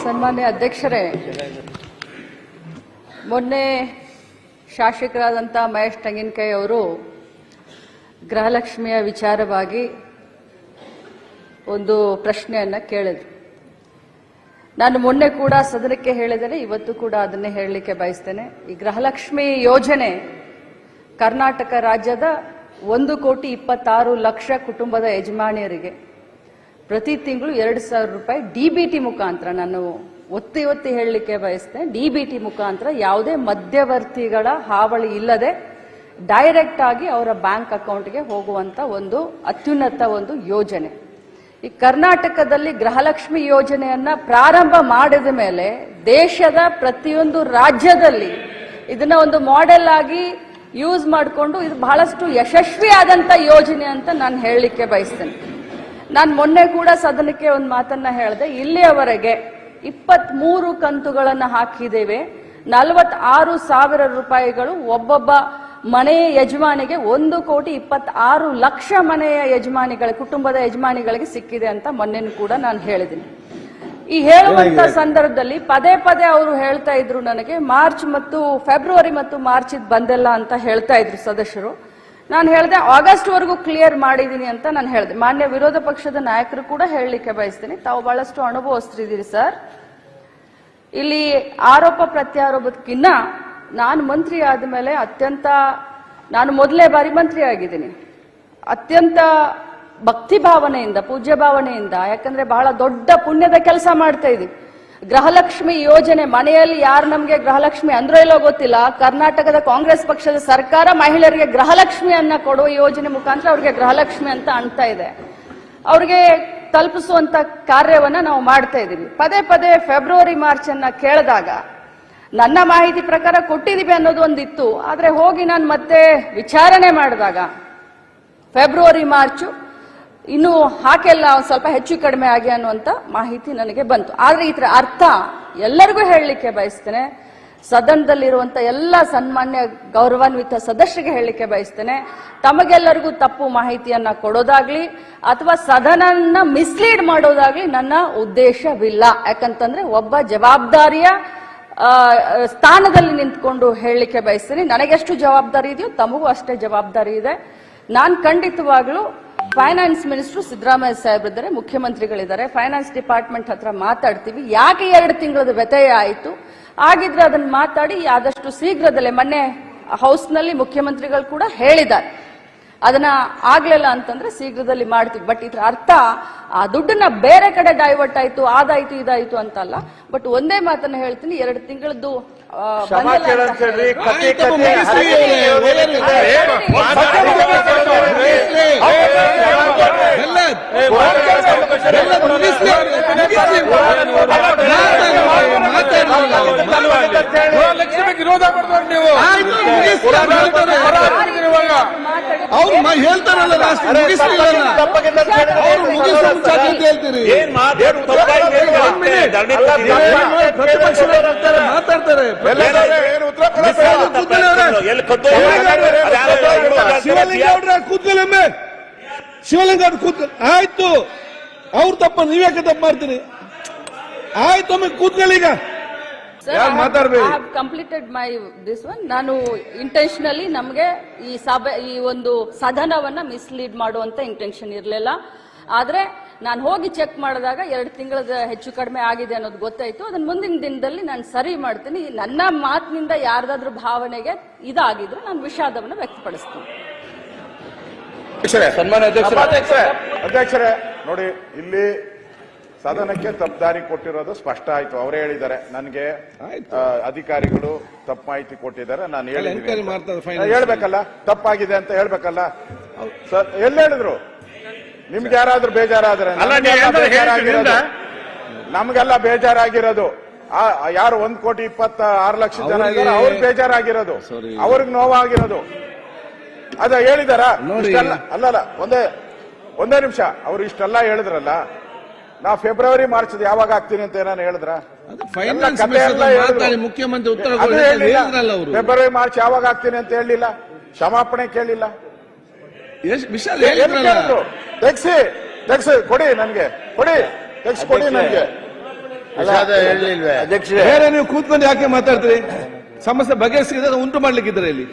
ಸನ್ಮಾನ್ಯ ಅಧ್ಯಕ್ಷರೇ, ಮೊನ್ನೆ ಶಾಸಕರಾದಂಥ ಮಹೇಶ್ ತೆಂಗಿನಕಾಯಿ ಅವರು ಗೃಹಲಕ್ಷ್ಮಿಯ ವಿಚಾರವಾಗಿ ಒಂದು ಪ್ರಶ್ನೆಯನ್ನು ಕೇಳಿದರು. ನಾನು ಮೊನ್ನೆ ಕೂಡ ಸದನಕ್ಕೆ ಹೇಳಿದ್ದೇನೆ, ಇವತ್ತು ಕೂಡ ಅದನ್ನೇ ಹೇಳಲಿಕ್ಕೆ ಬಯಸ್ತೇನೆ. ಈ ಗೃಹಲಕ್ಷ್ಮಿ ಯೋಜನೆ ಕರ್ನಾಟಕ ರಾಜ್ಯದ 1,26,00,000 ಕುಟುಂಬದ ಯಜಮಾನಿಯರಿಗೆ ಪ್ರತಿ ತಿಂಗಳು 2,000 ರೂಪಾಯಿ ಡಿಬಿಟಿ ಮುಖಾಂತರ, ನಾನು ಒತ್ತಿ ಹೇಳಲಿಕ್ಕೆ ಬಯಸ್ತೇನೆ, ಡಿಬಿಟಿ ಮುಖಾಂತರ ಯಾವುದೇ ಮಧ್ಯವರ್ತಿಗಳ ಹಾವಳಿ ಇಲ್ಲದೆ ಡೈರೆಕ್ಟ್ ಆಗಿ ಅವರ ಬ್ಯಾಂಕ್ ಅಕೌಂಟ್ಗೆ ಹೋಗುವಂತ ಒಂದು ಅತ್ಯುನ್ನತ ಒಂದು ಯೋಜನೆ. ಈ ಕರ್ನಾಟಕದಲ್ಲಿ ಗೃಹಲಕ್ಷ್ಮಿ ಯೋಜನೆಯನ್ನ ಪ್ರಾರಂಭ ಮಾಡಿದ ಮೇಲೆ ದೇಶದ ಪ್ರತಿಯೊಂದು ರಾಜ್ಯದಲ್ಲಿ ಇದನ್ನ ಒಂದು ಮಾಡೆಲ್ ಆಗಿ ಯೂಸ್ ಮಾಡಿಕೊಂಡು ಇದು ಬಹಳಷ್ಟು ಯಶಸ್ವಿಯಾದಂತ ಯೋಜನೆ ಅಂತ ನಾನು ಹೇಳಲಿಕ್ಕೆ ಬಯಸ್ತೇನೆ. ನಾನು ಮೊನ್ನೆ ಕೂಡ ಸದನಕ್ಕೆ ಒಂದು ಮಾತನ್ನ ಹೇಳಿದೆ. ಇಲ್ಲಿಯವರೆಗೆ 23 ಕಂತುಗಳನ್ನು ಹಾಕಿದ್ದೇವೆ. 46,000 ರೂಪಾಯಿಗಳು ಒಬ್ಬೊಬ್ಬ ಮನೆಯ ಯಜಮಾನಿಗೆ 1,26,00,000 ಮನೆಯ ಯಜಮಾನಿಗಳ ಕುಟುಂಬದ ಯಜಮಾನಿಗಳಿಗೆ ಸಿಕ್ಕಿದೆ ಅಂತ ಮೊನ್ನೆನೂ ಕೂಡ ನಾನು ಹೇಳಿದ್ದೀನಿ. ಈ ಹೇಳುವಂತ ಸಂದರ್ಭದಲ್ಲಿ ಪದೇ ಅವರು ಹೇಳ್ತಾ ಇದ್ರು, ನನಗೆ ಫೆಬ್ರವರಿ ಮತ್ತು ಮಾರ್ಚ್ ಇದು ಬಂದಿಲ್ಲ ಅಂತ ಹೇಳ್ತಾ ಇದ್ರು ಸದಸ್ಯರು. ನಾನು ಹೇಳಿದೆ ಆಗಸ್ಟ್ ವರೆಗೂ ಕ್ಲಿಯರ್ ಮಾಡಿದೀನಿ ಅಂತ ನಾನು ಹೇಳಿದೆ. ಮಾನ್ಯ ವಿರೋಧ ಪಕ್ಷದ ನಾಯಕರು ಕೂಡ ಹೇಳಲಿಕ್ಕೆ ಬಯಸ್ತೀನಿ, ತಾವು ಬಹಳಷ್ಟು ಅನುಭವಿಸ್ತಿದ್ದೀರಿ ಸರ್. ಇಲ್ಲಿ ಆರೋಪ ಪ್ರತ್ಯಾರೋಪಕ್ಕಿನ್ನ ನಾನು ಮಂತ್ರಿ ಆದ ಮೇಲೆ ನಾನು ಮೊದಲೇ ಬಾರಿ ಮಂತ್ರಿ ಆಗಿದ್ದೀನಿ, ಅತ್ಯಂತ ಭಕ್ತಿ ಭಾವನೆಯಿಂದ, ಪೂಜ್ಯ ಭಾವನೆಯಿಂದ, ಯಾಕಂದ್ರೆ ಬಹಳ ದೊಡ್ಡ ಪುಣ್ಯದ ಕೆಲಸ ಮಾಡ್ತಾ ಇದೀವಿ. ಗೃಹಲಕ್ಷ್ಮಿ ಯೋಜನೆ ಮನೆಯಲ್ಲಿ ಯಾರು ನಮಗೆ ಗೃಹಲಕ್ಷ್ಮಿ ಅಂದ್ರೋ ಇಲ್ಲೋ ಗೊತ್ತಿಲ್ಲ, ಕರ್ನಾಟಕದ ಕಾಂಗ್ರೆಸ್ ಪಕ್ಷದ ಸರ್ಕಾರ ಮಹಿಳೆಯರಿಗೆ ಗೃಹಲಕ್ಷ್ಮಿಯನ್ನ ಕೊಡುವ ಯೋಜನೆ ಮುಖಾಂತರ ಅವ್ರಿಗೆ ಗೃಹಲಕ್ಷ್ಮಿ ಅಂತ ಅನ್ತಾ ಇದೆ. ಅವ್ರಿಗೆ ತಲುಪಿಸುವಂತ ಕಾರ್ಯವನ್ನ ನಾವು ಮಾಡ್ತಾ ಇದೀವಿ. ಪದೇ ಫೆಬ್ರವರಿ ಮಾರ್ಚ್ ಅನ್ನ ಕೇಳಿದಾಗ ನನ್ನ ಮಾಹಿತಿ ಪ್ರಕಾರ ಕೊಟ್ಟಿದೀವಿ ಅನ್ನೋದು ಒಂದಿತ್ತು. ಆದ್ರೆ ಹೋಗಿ ನಾನು ಮತ್ತೆ ವಿಚಾರಣೆ ಮಾಡಿದಾಗ ಫೆಬ್ರವರಿ ಮಾರ್ಚ್ ಇನ್ನು ಹಾಕೆಲ್ಲ ಸ್ವಲ್ಪ ಹೆಚ್ಚು ಕಡಿಮೆ ಆಗಿ ಅನ್ನುವಂತ ಮಾಹಿತಿ ನನಗೆ ಬಂತು. ಆದ್ರೆ ಇದರ ಅರ್ಥ ಎಲ್ಲರಿಗೂ ಹೇಳಲಿಕ್ಕೆ ಬಯಸ್ತೇನೆ, ಸದನದಲ್ಲಿರುವಂತ ಎಲ್ಲ ಸನ್ಮಾನ್ಯ ಗೌರವಾನ್ವಿತ ಸದಸ್ಯರಿಗೆ ಹೇಳಲಿಕ್ಕೆ ಬಯಸ್ತೇನೆ, ತಮಗೆಲ್ಲರಿಗೂ ತಪ್ಪು ಮಾಹಿತಿಯನ್ನ ಕೊಡೋದಾಗ್ಲಿ ಅಥವಾ ಸದನನ ಮಿಸ್ಲೀಡ್ ಮಾಡೋದಾಗ್ಲಿ ನನ್ನ ಉದ್ದೇಶವಿಲ್ಲ. ಯಾಕಂತಂದ್ರೆ ಒಬ್ಬ ಜವಾಬ್ದಾರಿಯ ಸ್ಥಾನದಲ್ಲಿ ನಿಂತ್ಕೊಂಡು ಹೇಳಲಿಕ್ಕೆ ಬಯಸ್ತೀನಿ. ನನಗೆಷ್ಟು ಜವಾಬ್ದಾರಿ ಇದೆಯೋ ತಮಗೂ ಅಷ್ಟೇ ಜವಾಬ್ದಾರಿ ಇದೆ. ನಾನು ಖಂಡಿತವಾಗ್ಲೂ ಫೈನಾನ್ಸ್ ಮಿನಿಸ್ಟರ್ ಸಿದ್ದರಾಮಯ್ಯ ಸಾಹೇಬ್ರಿದ್ದಾರೆ, ಮುಖ್ಯಮಂತ್ರಿಗಳಿದ್ದಾರೆ, ಫೈನಾನ್ಸ್ ಡಿಪಾರ್ಟ್ಮೆಂಟ್ ಹತ್ರ ಮಾತಾಡ್ತೀವಿ. ಯಾಕೆ 2 ತಿಂಗಳದ ವ್ಯತ್ಯಯ ಆಯಿತು ಆಗಿದ್ರೆ ಅದನ್ನ ಮಾತಾಡಿ ಆದಷ್ಟು ಶೀಘ್ರದಲ್ಲೇ, ಮೊನ್ನೆ ಹೌಸ್ನಲ್ಲಿ ಮುಖ್ಯಮಂತ್ರಿಗಳು ಕೂಡ ಹೇಳಿದ್ದಾರೆ, ಅದನ್ನ ಆಗ್ಲಿಲ್ಲ ಅಂತಂದ್ರೆ ಶೀಘ್ರದಲ್ಲಿ ಮಾಡ್ತೀವಿ. ಬಟ್ ಇದ್ರ ಅರ್ಥ ಆ ದುಡ್ಡನ್ನ ಬೇರೆ ಕಡೆ ಡೈವರ್ಟ್ ಆಯ್ತು, ಅದಾಯ್ತು ಇದಾಯ್ತು ಅಂತಲ್ಲ. ಬಟ್ ಒಂದೇ ಮಾತನ್ನ ಹೇಳ್ತೀನಿ, 2 ತಿಂಗಳದ್ದು ವಿರೋಧ ಮಾಡ್ತಾರೆ ನೀವು. ಅವ್ರು ಹೇಳ್ತಾರಲ್ಲ ಹೇಳ್ತೀರಿ, ಮಾತಾಡ್ತಾರೆ. ಕೂತ್ಕೊಳ್ಳೊಮ್ಮೆ ಶಿವಲಿಂಗ ಆಯ್ತು, ಅವ್ರು ತಪ್ಪ ನೀವ್ಯಾಕೆ ತಪ್ಪು ಮಾಡ್ತೀರಿ? ಆಯ್ತು, ಒಮ್ಮೆ ಕೂತ್ಕೊಳ್ಳೀಗ. Completed my this one. ನಾನು ಇಂಟೆನ್ಷನಲಿ ನಮಗೆ ಈ ಒಂದು ಸದನವನ್ನ ಮಿಸ್ಲೀಡ್ ಮಾಡುವಂತ ಇಂಟೆನ್ಷನ್ ಇರಲಿಲ್ಲ. ಆದ್ರೆ ನಾನು ಹೋಗಿ ಚೆಕ್ ಮಾಡಿದಾಗ 2 ತಿಂಗಳದ ಹೆಚ್ಚು ಕಡಿಮೆ ಆಗಿದೆ ಅನ್ನೋದು ಗೊತ್ತಾಯ್ತು. ಅದನ್ನ ಮುಂದಿನ ದಿನದಲ್ಲಿ ನಾನು ಸರಿ ಮಾಡ್ತೀನಿ. ನನ್ನ ಮಾತಿನಿಂದ ಯಾರ್ದಾದ್ರೂ ಭಾವನೆಗೆ ಇದಾಗಿದ್ರೆ ನಾನು ವಿಷಾದವನ್ನು ವ್ಯಕ್ತಪಡಿಸ್ತೀನಿ. ಅಧ್ಯಕ್ಷರೇ ನೋಡಿ, ಇಲ್ಲಿ ಸದನಕ್ಕೆ ತಪ್ಪುದಾರಿ ಕೊಟ್ಟಿರೋದು ಸ್ಪಷ್ಟ ಆಯ್ತು. ಅವರೇ ಹೇಳಿದ್ದಾರೆ, ನನಗೆ ಅಧಿಕಾರಿಗಳು ತಪ್ಪು ಮಾಹಿತಿ ಕೊಟ್ಟಿದ್ದಾರೆ, ನಾನು ಹೇಳ್ಬೇಕಲ್ಲ, ತಪ್ಪಾಗಿದೆ ಅಂತ ಹೇಳ್ಬೇಕಲ್ಲ. ಎಲ್ಲಿ ಹೇಳಿದ್ರು? ನಿಮ್ಗೆ ಯಾರಾದ್ರೂ ಬೇಜಾರಾದ್ರೆ? ನಮ್ಗೆಲ್ಲ ಬೇಜಾರಾಗಿರೋದು ಯಾರು 1,26,00,000 ಜನ ಇದ್ದಾರೆ, ಅವ್ರಿಗೆ ಬೇಜಾರಾಗಿರೋದು, ಅವ್ರಿಗೆ ನೋವಾಗಿರೋದು. ಅದ ಹೇಳಿದಾರ? ಅಲ್ಲಲ್ಲ, ಒಂದೇ ನಿಮಿಷ. ಅವ್ರು ಇಷ್ಟೆಲ್ಲ ಹೇಳಿದ್ರಲ್ಲ, ನಾ ಫೆಬ್ರವರಿ ಮಾರ್ಚ್ ಯಾವಾಗ ಆಗ್ತೀನಿ ಅಂತ ಏನಾನು ಹೇಳಿದ್ರ? ಮುಖ್ಯಮಂತ್ರಿ ಉತ್ತರ ಫೆಬ್ರವರಿ ಮಾರ್ಚ್ ಯಾವಾಗ ಆಗ್ತೀನಿ ಅಂತ ಹೇಳಿಲ್ಲ, ಕ್ಷಮಾಪಣೆ ಕೇಳಿಲ್ಲ. ತೆಗ್ಸಿ ಕೊಡಿ, ನನ್ಗೆ ಕೊಡಿ, ತೆಗ್ಸಿ ಕೊಡಿ ನನ್ಗೆ. ವಿಷಾದ ಹೇಳಲಿಲ್ವೇ? ಅಧ್ಯಕ್ಷರೇ, ಬೇರೆ ನೀವು ಕೂತ್ಕೊಂಡು ಯಾಕೆ ಮಾತಾಡ್ತೀರಿ? ಸಮಸ್ಯೆ ಬಗೆಹರಿಸಿದ್ರೆ ಉಂಟು ಮಾಡ್ಲಿಕ್ಕಿದ್ರೆ ಇಲ್ಲಿ